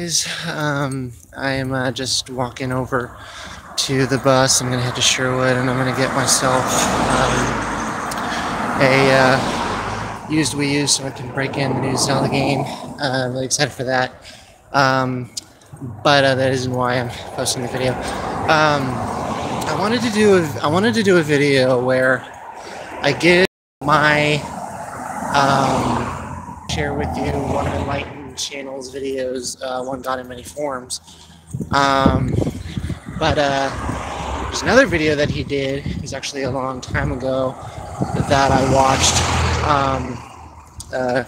I am just walking over to the bus. I'm gonna head to Sherwood, and I'm gonna get myself a used Wii U so I can break in the new Zelda game. I'm really excited for that. But that isn't why I'm posting the video. I wanted to do a video where I give my share with you one of Enlightened Channel's videos, one God in Many Forms. But there's another video that he did. It was actually a long time ago that I watched a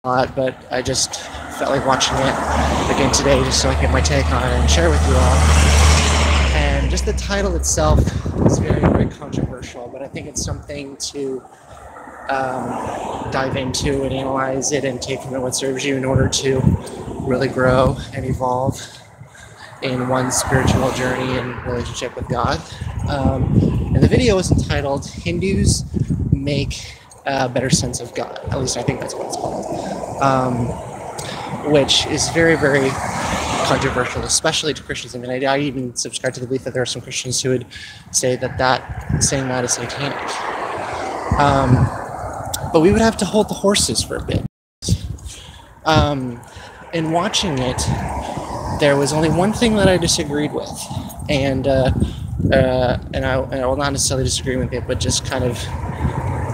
lot, but I just felt like watching it again today just so I can get my take on it and share with you all. And just the title itself is very, very controversial, but I think it's something to dive into and analyze it and take from it what serves you in order to really grow and evolve in one's spiritual journey and relationship with God. And the video is entitled Hindus Make a Better Sense of God. At least I think that's what it's called. Which is very, very controversial, especially to Christians. I mean, I even subscribe to the belief that there are some Christians who would say that saying that is satanic. But we would have to hold the horses for a bit. In watching it, there was only one thing that I disagreed with, and I will not necessarily disagree with it, but just kind of,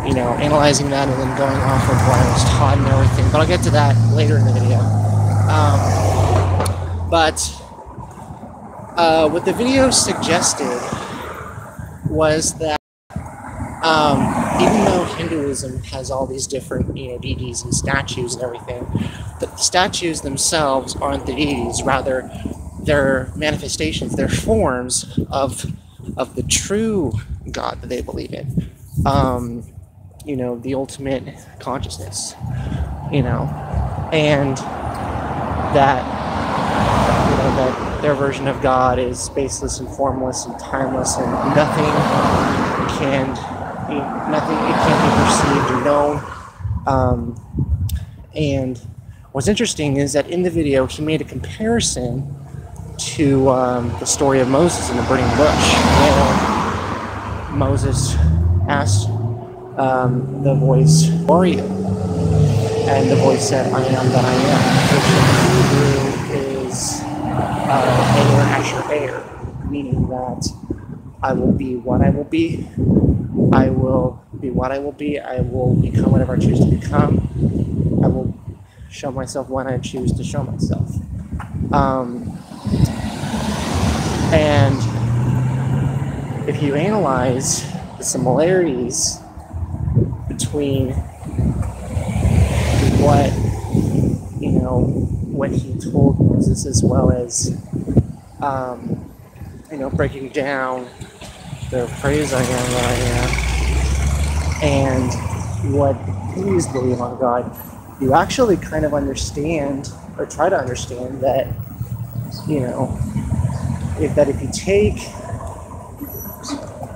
analyzing that and then going off of what I was taught and everything. But I'll get to that later in the video. But what the video suggested was that even though Hinduism has all these different, deities and statues and everything, the statues themselves aren't the deities. Rather, they're manifestations, they're forms of the true God that they believe in. The ultimate consciousness, and that, that their version of God is baseless and formless and timeless, and it can't be perceived or known. And what's interesting is that in the video, he made a comparison to the story of Moses in the burning bush, where Moses asked the voice, "Who are you?" And the voice said, "I am that I am," which in Hebrew is Eir Asher Eir, meaning that I will be what I will be. I will be what I will be. I will become whatever I choose to become. I will show myself when I choose to show myself. And if you analyze the similarities between what he told Moses, as well as breaking down the phrase "I am that I am," and what Hindus believe on God, you actually kind of understand, or try to understand, that if you take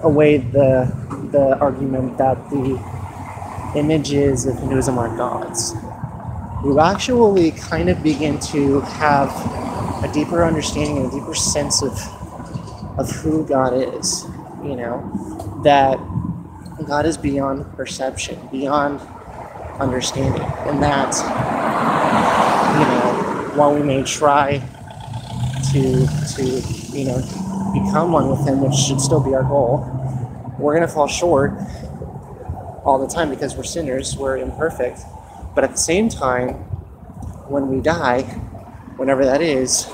away the argument that the images of Hinduism are gods, you actually kind of begin to have a deeper understanding and a deeper sense of who God is. That God is beyond perception, beyond understanding, and that while we may try to become one with Him, which should still be our goal, we're going to fall short all the time because we're sinners, we're imperfect. But at the same time, when we die, whenever that is,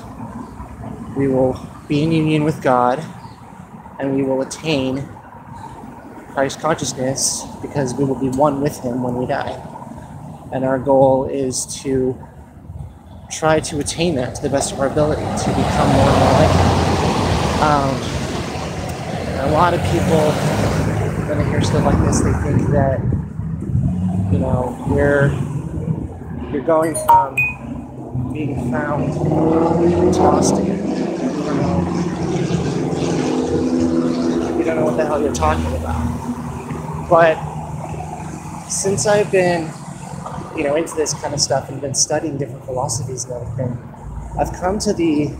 we will be in union with God, and we will attain Christ consciousness because we will be one with Him when we die. And our goal is to try to attain that to the best of our ability, to become more and more like Him. A lot of people, when they hear stuff like this, they think that, you're going from being found to lost again. You don't know what the hell you're talking about. But since I've been, into this kind of stuff and been studying different philosophies and everything, I've come to the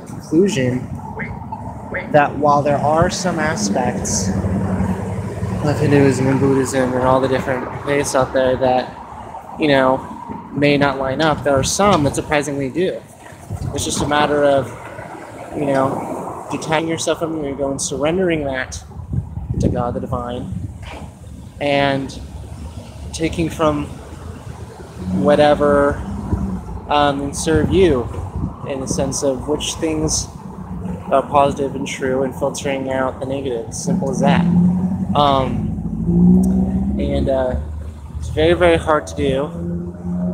conclusion that while there are some aspects of Hinduism and Buddhism and all the different faiths out there that, you know, may not line up, there are some that surprisingly do. It's just a matter of, you know, detaching yourself from your ego and surrendering that to God, the divine, and taking from whatever and serve you, in the sense of which things are positive and true, and filtering out the negatives. Simple as that. It's very, very hard to do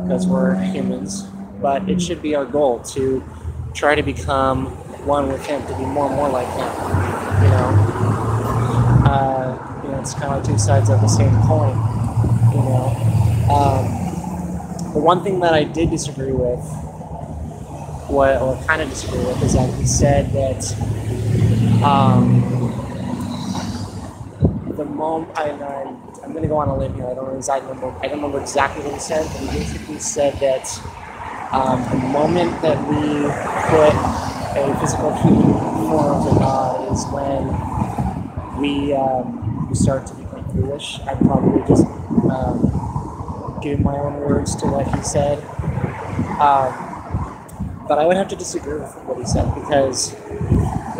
because we're humans, but it should be our goal to try to become one with Him, to be more and more like Him. You know, it's kind of like two sides of the same coin. You know, the one thing that I did disagree with, or kind of disagree with, is that he said that the moment I'm going to go on a limb here. I don't remember exactly what he said, but he basically said that the moment that we put a physical human form to God is when we start to become foolish. I'm probably just giving my own words to what he said. But I would have to disagree with what he said, because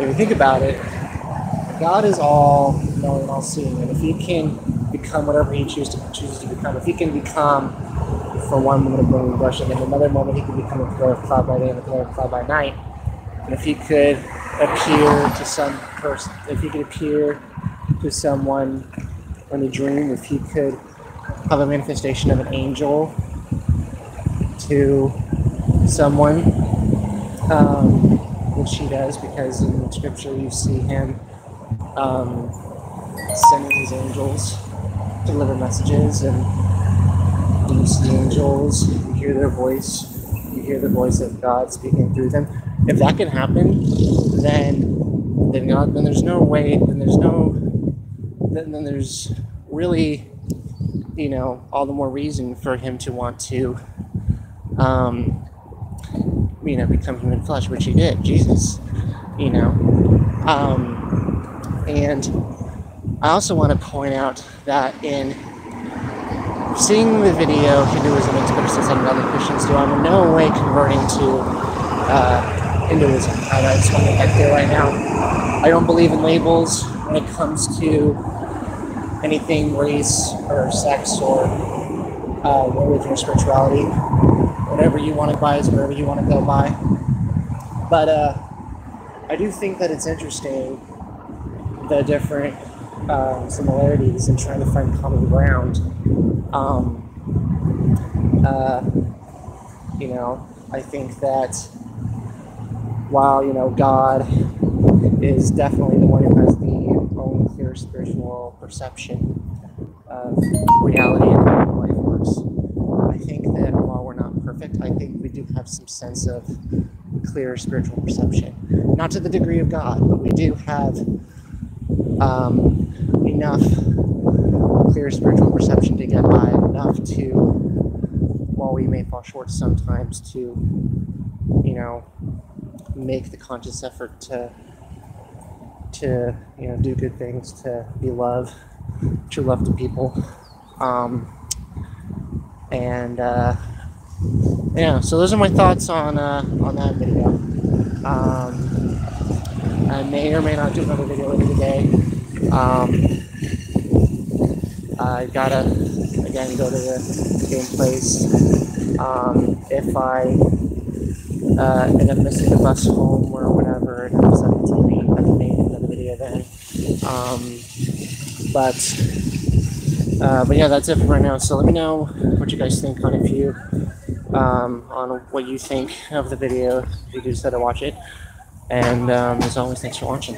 if you think about it, God is all knowing, all seeing, and if He can become whatever He chooses to become, if He can become, for one moment, a burning bush, and then another moment He can become a pillar of cloud by day and a pillar of cloud by night, and if He could appear to some person, if He could appear to someone in a dream, if He could have a manifestation of an angel to someone, which He does, because in Scripture you see Him sending His angels to deliver messages, and you see angels, you hear their voice, you hear the voice of God speaking through them. If that can happen, then there's no way, then there's really, you know, all the more reason for Him to want to, you know, become human flesh, which He did, Jesus, you know. And I also want to point out that in seeing the video Hinduism Expertices and other Christians do, I'm in no way converting to Hinduism. I just want to make that clear right now. I don't believe in labels when it comes to anything race or sex or religion or spirituality. Whatever you want to buy is whatever you want to go by. But I do think that it's interesting, the different similarities in trying to find common ground. You know, I think that while, you know, God is definitely the one who has the own clear spiritual perception of reality and how life works, I think that while we're not perfect, I think we do have some sense of clear spiritual perception. Not to the degree of God, but we do have enough clear spiritual perception to get by, enough to, while we may fall short sometimes, to, you know, make the conscious effort to you know, do good things, to be love, true love to people. Yeah, so those are my thoughts on that video. I may or may not do another video later today. I gotta, again, go to the game place. If I end up missing the bus home or whatever, and I'm stuck on TV, I can make another video then. But yeah, that's it for right now. So let me know what you guys think on on what you think of the video if you do decide to watch it. And as always, thanks for watching.